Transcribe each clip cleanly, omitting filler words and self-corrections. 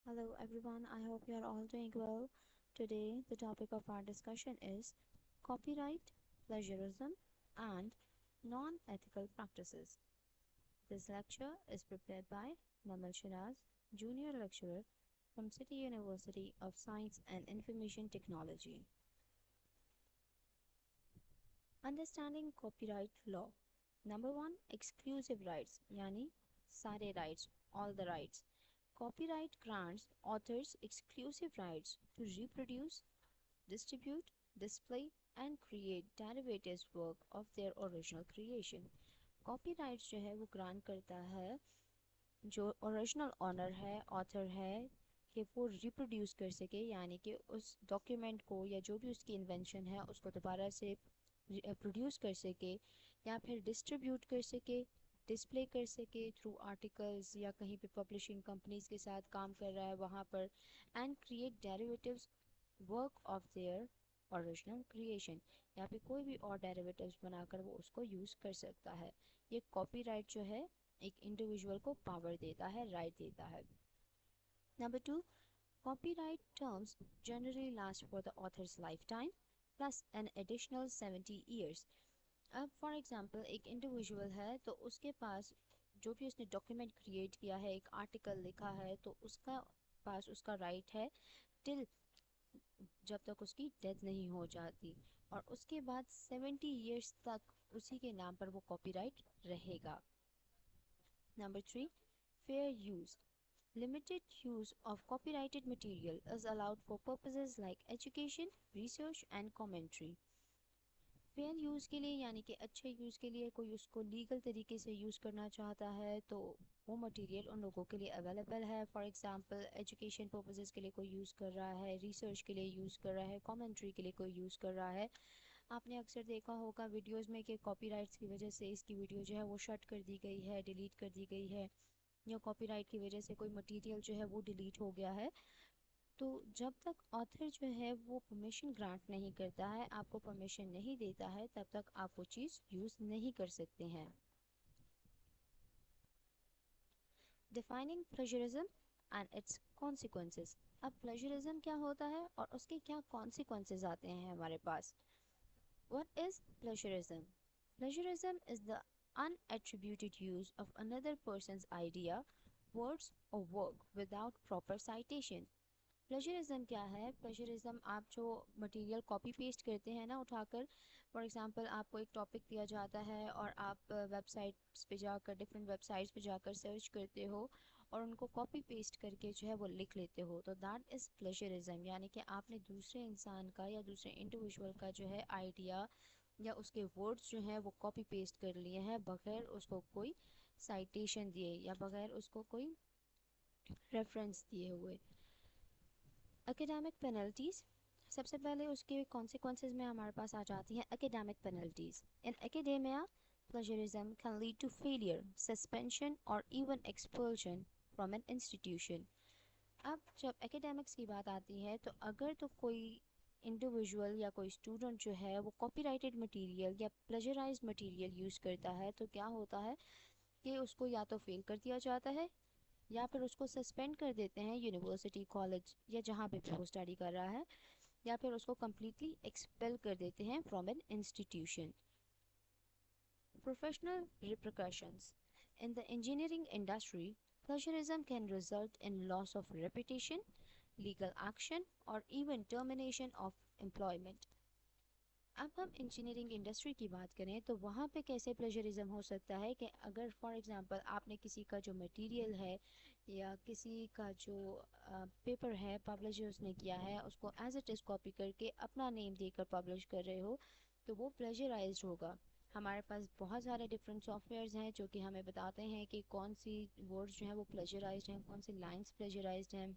Hello everyone, I hope you are all doing well. Today, the topic of our discussion is copyright, plagiarism, and non ethical practices. This lecture is prepared by Namal Shiraz, Junior Lecturer from City University of Science and Information Technology. Understanding copyright law. Number one, exclusive rights, yani sare rights, all the rights. Copyright grants authors exclusive rights to reproduce, distribute, display, and create derivatives work of their original creation. Copyrights जो है वो grant करता है जो original honour है author है कि वो रिप्रोड्यूस कर सके यानी कि उस डॉक्यूमेंट को या जो भी उसकी इन्वेंशन है उसको दोबारा से प्रोड्यूस कर सके या फिर डिस्ट्रीब्यूट कर सके डिस्प्ले कर सके थ्रू आर्टिकल्स या कहीं पे पब्लिशिंग कंपनीज के साथ काम कर रहा है वहाँ पर and create derivatives work of their original creation या फिर कोई भी और डेरिवेटिव्स बनाकर वो उसको यूज़ कर सकता है ये कॉपीराइट जो है एक इंडिविजुअल को पावर देता है राइट देता है number two copyright terms generally last for the author's lifetime plus an additional 70 years. अब फॉर एग्जांपल एक इंडिविजुअल है तो उसके पास जो भी उसने डॉक्यूमेंट क्रिएट किया है एक आर्टिकल लिखा है तो उसका पास उसका राइट है टिल जब तक उसकी डेथ नहीं हो जाती और उसके बाद 70 इयर्स तक उसी के नाम पर वो कॉपीराइट रहेगा number three fair use Limited use of copyrighted material is allowed for purposes like education, research and commentary. Fair use के लिए यानी कि अच्छे यूज़ के लिए कोई उसको लीगल तरीके से यूज़ करना चाहता है तो वो मटेरियल उन लोगों के लिए अवेलेबल है फॉर एग्जांपल एजुकेशन पर्पसेस के लिए कोई यूज़ कर रहा है रिसर्च के लिए यूज़ कर रहा है कमेंट्री के लिए कोई यूज़ कर रहा है आपने अक्सर देखा होगा वीडियोस में कि कॉपीराइट्स की वजह से इसकी वीडियो जो है वो शट कर दी गई है डिलीट कर दी गई है या कॉपीराइट की वजह से कोई मटेरियल जो है वो डिलीट हो गया है तो जब तक ऑथर जो है वो परमिशन ग्रांट नहीं करता है आपको परमिशन नहीं देता है तब तक आप वो चीज़ यूज़ नहीं कर सकते हैं defining plagiarism and it's consequences अब प्लेजरिज्म क्या होता है और उसके क्या कॉन्सिक्वेंसेस आते हैं हमारे पास what is plagiarism plagiarism is the unattributed use of another person's idea, words or work without proper citation. Plagiarism क्या है प्लेजरिज्म आप जो मटेरियल कॉपी पेस्ट करते हैं ना उठाकर फॉर एग्जांपल आपको एक टॉपिक दिया जाता है और आप वेबसाइट्स पे जाकर डिफरेंट वेबसाइट्स पे जाकर सर्च करते हो और उनको कॉपी पेस्ट करके जो है वो लिख लेते हो तो दैट इज़ प्लेजरिज्म यानी कि आपने दूसरे इंसान का या दूसरे इंडिविजुअल का जो है आइडिया या उसके वर्ड्स जो हैं वो कॉपी पेस्ट कर लिए हैं बगैर उसको कोई साइटेशन दिए या बगैर उसको कोई रेफरेंस दिए हुए एकेडमिक पेनल्टीज सबसे पहले उसके कॉन्सिक्वेंसेस में हमारे पास आ जाती हैं academic penalties in academia plagiarism can lead to failure, suspension or even expulsion from an institution. अब जब एकेडमिक्स की बात आती है तो अगर तो कोई इंडिविजुअल या कोई स्टूडेंट जो है वो कॉपीराइटेड मटेरियल या प्लेजराइज्ड मटेरियल यूज़ करता है तो क्या होता है कि उसको या तो फेल कर दिया जाता है या फिर उसको सस्पेंड कर देते हैं यूनिवर्सिटी कॉलेज या जहाँ पे भी वो स्टडी कर रहा है या फिर उसको कम्प्लीटली एक्सपेल कर देते हैं from an institution professional repercussions in the engineering industry plagiarism can result in loss of reputation legal action or even termination of employment अब हम इंजीनियरिंग इंडस्ट्री की बात करें तो वहाँ पे कैसे प्लेजरिज्म हो सकता है कि अगर फॉर एग्जांपल आपने किसी का जो मटेरियल है या किसी का जो पेपर है पब्लिश उसने किया है उसको एज इट इज़ कॉपी करके अपना नेम देकर पब्लिश कर रहे हो तो वो प्लेजराइज्ड होगा हमारे पास बहुत सारे डिफरेंट सॉफ्टवेयर्स हैं जो कि हमें बताते हैं कि कौन सी वर्ड्स जो हैं वो प्लेजराइज्ड हैं कौन सी लाइंस प्लेजराइज्ड हैं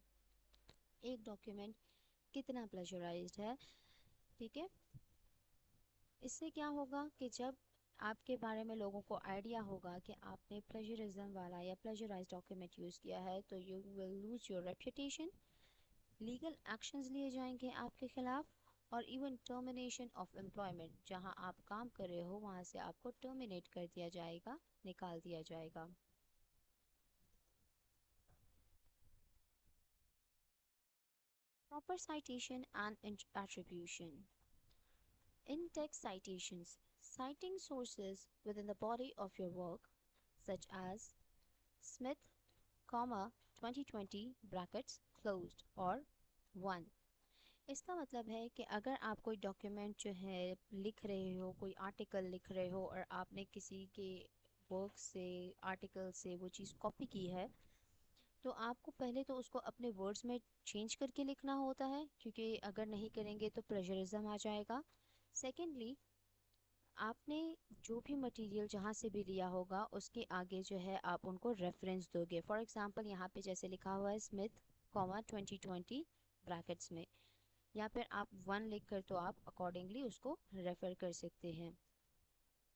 एक डॉक्यूमेंट कितना प्लेजराइज्ड है ठीक है इससे क्या होगा कि जब आपके बारे में लोगों को आइडिया होगा कि आपने प्लेजरिज्म वाला या प्लेजराइज डॉक्यूमेंट यूज़ किया है तो you will lose your reputation legal actions लिए जाएंगे आपके खिलाफ और इवन टर्मिनेशन ऑफ एम्प्लॉयमेंट जहां आप काम कर रहे हो वहां से आपको टर्मिनेट कर दिया जाएगा निकाल दिया जाएगा Proper citation and attribution. In-text citations, citing sources within the body of your work, such as Smith, 2020 brackets closed or 1. इसका मतलब है कि अगर आप कोई डॉक्यूमेंट जो है लिख रहे हो, कोई आर्टिकल लिख रहे हो और आपने किसी के वर्क से, आर्टिकल से वो चीज़ कॉपी की है, तो आपको पहले तो उसको अपने वर्ड्स में चेंज करके लिखना होता है, क्योंकि अगर नहीं करेंगे तो प्लेजरिज्म आ जाएगा। सेकेंडली, आपने जो भी मटेरियल जहाँ से भी लिया होगा उसके आगे जो है आप उनको रेफरेंस दोगे। फॉर एग्जांपल यहाँ पे जैसे लिखा हुआ है स्मिथ, 2020 ब्रैकेट्स में, या फिर आप 1 लिख कर तो आप अकॉर्डिंगली उसको रेफ़र कर सकते हैं।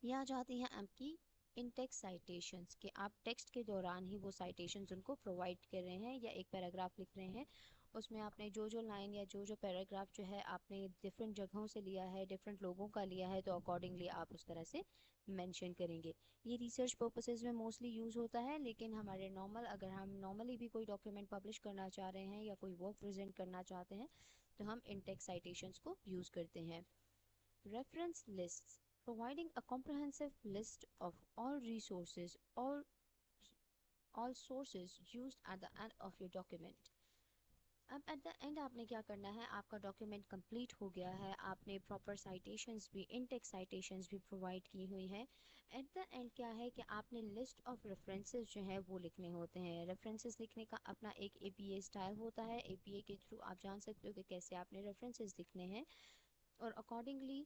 ये आ जाती हैं आपकी इन टेक्स्ट साइटेशंस कि आप टेक्स्ट के दौरान ही वो साइटेशंस उनको प्रोवाइड कर रहे हैं, या एक पैराग्राफ लिख रहे हैं, उसमें आपने जो जो लाइन या जो जो पैराग्राफ जो है आपने डिफरेंट जगहों से लिया है, डिफरेंट लोगों का लिया है, तो अकॉर्डिंगली आप उस तरह से मेंशन करेंगे। ये रिसर्च पर्पसेस में मोस्टली यूज़ होता है, लेकिन हमारे नॉर्मल, अगर हम नॉर्मली भी कोई डॉक्यूमेंट पब्लिश करना चाह रहे हैं या कोई वर्क प्रेजेंट करना चाहते हैं, तो हम इन टेक्स्ट साइटेशंस को यूज़ करते हैं। Reference lists, providing a comprehensive list of all resources, all sources used at the end of your document. अब एट द एंड आपने क्या करना है, आपका डॉक्यूमेंट कंप्लीट हो गया है, आपने प्रॉपर साइटेशंस भी, इन-टेक्स्ट साइटेशंस भी प्रोवाइड की हुई हैं। एट द एंड क्या है कि आपने लिस्ट ऑफ रेफरेंसेस जो है वो लिखने होते हैं। रेफरेंसेस लिखने का अपना एक एपीए स्टाइल होता है, एपीए के थ्रू आप जान सकते हो कि कैसे आपने रेफरेंसेस लिखने हैं, और अकॉर्डिंगली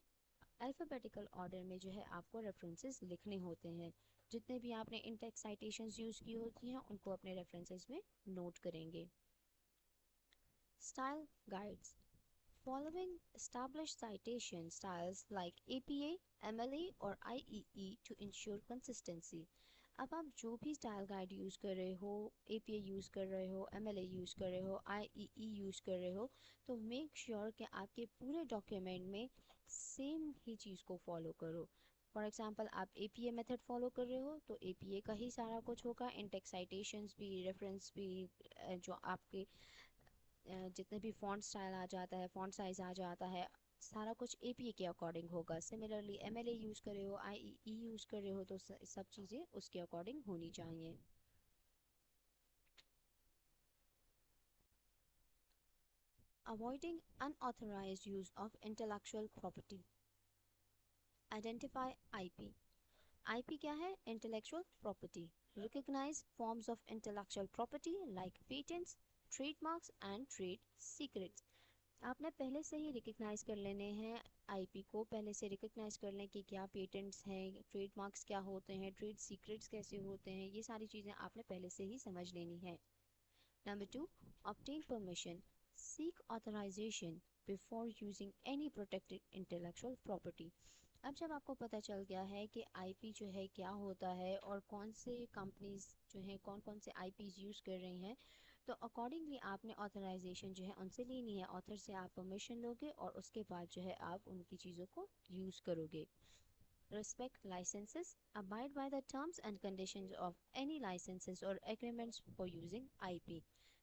अल्फ़ाबेटिकल ऑर्डर में जो है आपको रेफरेंसेस लिखने होते हैं। जितने भी आपने इन टेक्स्ट साइटेशंस यूज़ की होती हैं उनको अपने रेफरेंसेस में नोट करेंगे। Style guides, following established citation styles like APA, MLA और IEE to ensure consistency. अब आप जो भी स्टाइल गाइड यूज़ कर रहे हो, APA यूज़ कर रहे हो, MLA यूज़ कर रहे हो, IEE यूज़ कर रहे हो, तो मेक श्योर कि आपके पूरे डॉक्यूमेंट में सेम ही चीज़ को फॉलो करो। फॉर एग्जांपल आप APA मेथड फॉलो कर रहे हो तो APA का ही सारा कुछ होगा, इंटेक्स साइटेशंस भी, रेफरेंस भी, जो आपके जितने भी फॉन्ट स्टाइल आ जाता है, फॉन्ट साइज़ आ जाता है, सारा कुछ APA के अकॉर्डिंग होगा। सिमिलरली MLA यूज़ कर रहे हो, IEE यूज़ कर रहे हो, तो सब चीज़ें उसके अकॉर्डिंग होनी चाहिए। Avoiding unauthorized use of intellectual property. Identify IP. IP क्या है? Intellectual property. Recognize forms of intellectual property like patents, trademarks and trade secrets. आपने पहले से ही रिकग्नाइज कर लेने हैं आईपी को, पहले से रिकग्नाइज कर लें कि क्या पेटेंट्स हैं, ट्रेडमार्क्स क्या होते हैं, ट्रेड सीक्रेट्स कैसे होते हैं, ये सारी चीज़ें आपने पहले से ही समझ लेनी है। Number 2, obtain permission, seek authorisation before using any protected intellectual property. अब जब आपको पता चल गया है कि आईपी जो है क्या होता है और कौन से कंपनीज जो हैं कौन कौन से आईपीज यूज़ कर रही हैं, तो अकॉर्डिंगली आपने ऑथराइजेशन जो है उनसे लेनी है, ऑथर से आप परमिशन लोगे और उसके बाद जो है आप उनकी चीज़ों को यूज़ करोगे। Respect licenses, abide by the terms and conditions of any licenses or agreements for using IP.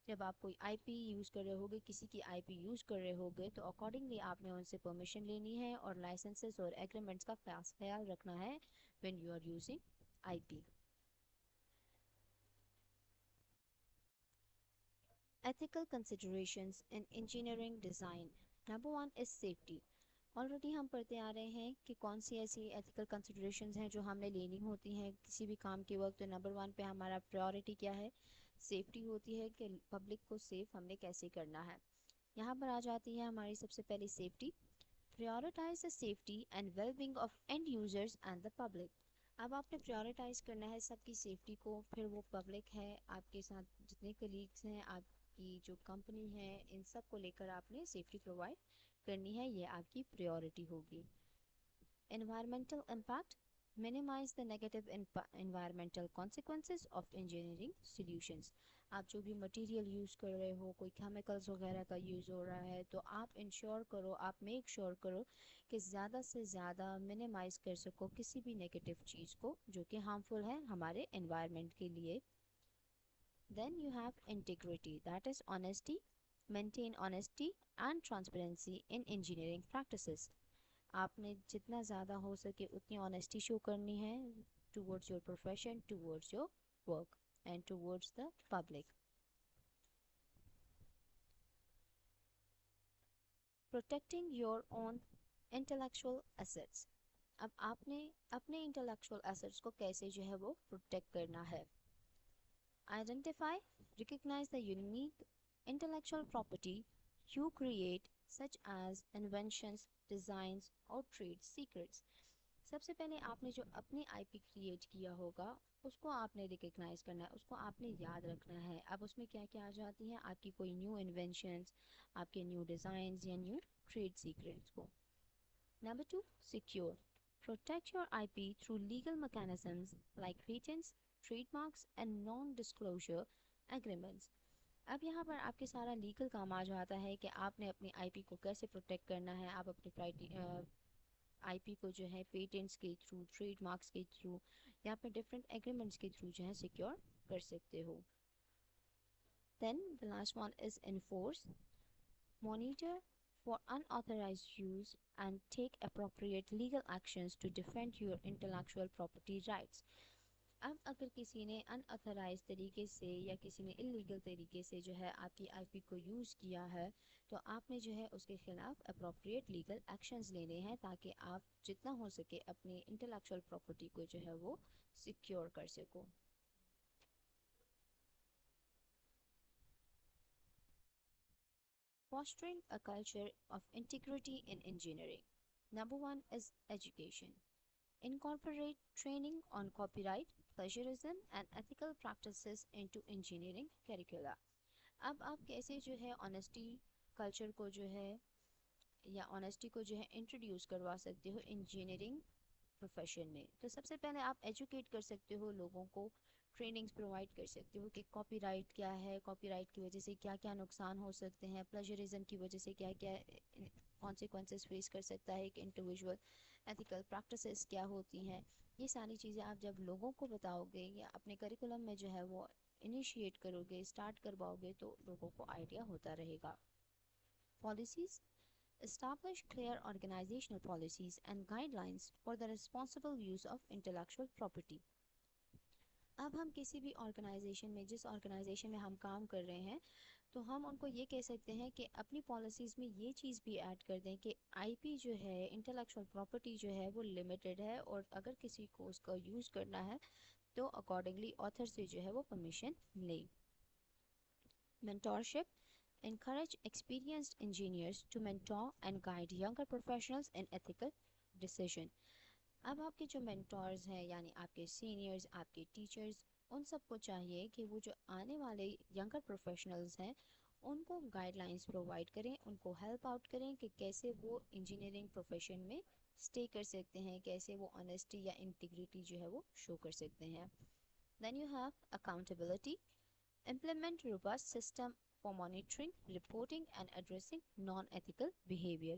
जब आप कोई IP यूज़ कर रहे होगे, किसी की IP यूज़ कर रहे होगे, तो अकॉर्डिंगली आपने उनसे परमिशन लेनी है और लाइसेंसेस और एग्रीमेंट्स का खास ख्याल रखना है when you are using IP. Ethical considerations in engineering design. Number 1 is safety. Already हम पढ़ते आ रहे हैं कि कौन सी ऐसी एथिकल कंसिडरेशंस हैं जो हमने लेनी होती हैं किसी भी काम के वक्त। तो नंबर 1 पे हमारा प्रायोरिटी क्या है? सेफ्टी होती है कि पब्लिक को सेफ हमने कैसे करना है। यहाँ पर आ जाती है हमारी सबसे पहली safety. Prioritise the safety and wellbeing of end users and the public. अब आपने प्रायोरिटाइज करना है सबकी सेफ्टी को, फिर वो पब्लिक है, आपके साथ जितने कलीग्स हैं, आपकी जो कंपनी है, इन सब को लेकर आपने सेफ्टी प्रोवाइड करनी है, ये आपकी प्रायोरिटी होगी। Environmental impact, minimise the negative environmental consequences of engineering solutions. आप जो भी मटेरियल यूज़ कर रहे हो, कोई केमिकल्स वगैरह का यूज़ हो रहा है, तो आप इंश्योर करो, आप मेक श्योर करो कि ज़्यादा से ज़्यादा मिनिमाइज कर सको किसी भी नेगेटिव चीज़ को जो कि हार्मफुल है हमारे एनवायरनमेंट के लिए। Then you have integrity, that is honesty maintain honesty and transparency in engineering practices. आपने जितना ज़्यादा हो सके उतनी honesty show करनी है towards your profession, towards your work and towards the public. Protecting your own intellectual assets. अब आपने अपने intellectual assets को कैसे जो है वो protect करना है. Identify, recognize the unique intellectual property you create, such as inventions, designs or trade secrets. सबसे पहले आपने जो अपनी आईपी क्रिएट किया होगा उसको आपने रिकग्नाइज करना है, उसको आपने याद रखना है. अब उसमें क्या क्या आ जाती हैं, आपकी कोई न्यू इन्वेंशंस, आपके न्यू डिज़ाइंस या न्यू ट्रेड सीक्रेट्स को. Number 2, secure. Protect your IP through legal mechanisms like patents, trademarks and non-disclosure agreements. अब यहाँ पर आपके सारा लीगल काम आ जाता है कि आपने अपनी आईपी को कैसे प्रोटेक्ट करना है. आप अपनी आईपी को जो है पेटेंट्स के थ्रू, ट्रेडमार्क्स के थ्रू या फिर डिफरेंट एग्रीमेंट्स के थ्रू जो है सिक्योर कर सकते हो. Then the last one is enforce. Monitor for unauthorized use and take appropriate legal actions to defend your intellectual property rights. अब अगर किसी ने अनऑथराइज तरीके से या किसी ने इलीगल तरीके से जो है आपकी आईपी को यूज़ किया है तो आपने जो है उसके खिलाफ अप्रोप्रिएट लीगल एक्शंस लेने हैं ताकि आप जितना हो सके अपनी इंटेलेक्चुअल प्रॉपर्टी को जो है वो सिक्योर कर सको. Fostering a culture of integrity in engineering. Number 1 is education. Incorporate training on copyright, plagiarism and ethical practices into engineering curricula. अब आप कैसे जो है ऑनेस्टी कल्चर को जो है या ऑनेस्टी को जो है इंट्रोड्यूस करवा सकते हो इंजीनियरिंग प्रोफेशन में. तो सबसे पहले आप एजुकेट कर सकते हो लोगों को, ट्रेनिंग्स प्रोवाइड कर सकते हो कि कॉपीराइट क्या है, कॉपीराइट की वजह से क्या क्या नुकसान हो सकते हैं, प्लेजरिज्म की वजह से क्या क्या कॉन्सिक्वेंसेस फेस कर सकता है एक इंडिविजुअल, एथिकल प्रैक्टिसेस क्या होती हैं. ये सारी चीज़ें आप जब लोगों को बताओगे या अपने करिकुलम में जो है वो इनिशिएट करोगे, स्टार्ट करवाओगे तो लोगों को आइडिया होता रहेगा. Policies. Establish clear organizational policies and guidelines for the responsible use of intellectual property. अब हम किसी भी ऑर्गेनाइजेशन में, जिस ऑर्गेनाइजेशन में हम काम कर रहे हैं, तो हम उनको ये कह सकते हैं कि अपनी पॉलिसीज़ में ये चीज़ भी ऐड कर दें कि आईपी जो है, इंटेलेक्चुअल प्रॉपर्टी जो है वो लिमिटेड है और अगर किसी को उसका यूज़ करना है तो अकॉर्डिंगली ऑथर से जो है वो परमिशन ले. Mentorship. Encourage experienced engineers to mentor and guide younger professionals in ethical decision. अब आपके जो मेंटोर्स हैं यानी आपके सीनियर्स, आपके टीचर्स, उन सबको चाहिए कि वो जो आने वाले यंगर प्रोफेशनल्स हैं उनको गाइडलाइंस प्रोवाइड करें, उनको हेल्प आउट करें कि कैसे वो इंजीनियरिंग प्रोफेशन में स्टे कर सकते हैं, कैसे वो ऑनेस्टी या इंटीग्रिटी जो है वो शो कर सकते हैं. Then you have accountability. Implement robust system for monitoring, reporting and addressing non-ethical behavior.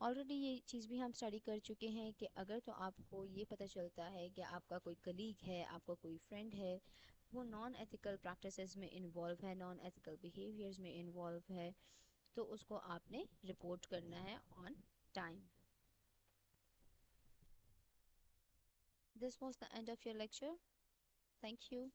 Already ये चीज़ भी हम स्टडी कर चुके हैं कि अगर तो आपको ये पता चलता है कि आपका कोई कलीग है, आपका कोई फ्रेंड है, वो नॉन एथिकल प्रैक्टिसेस में इन्वॉल्व है, नॉन एथिकल बिहेवियर्स में इन्वॉल्व है, तो उसको आपने रिपोर्ट करना है on time. This was the end of your lecture. Thank you.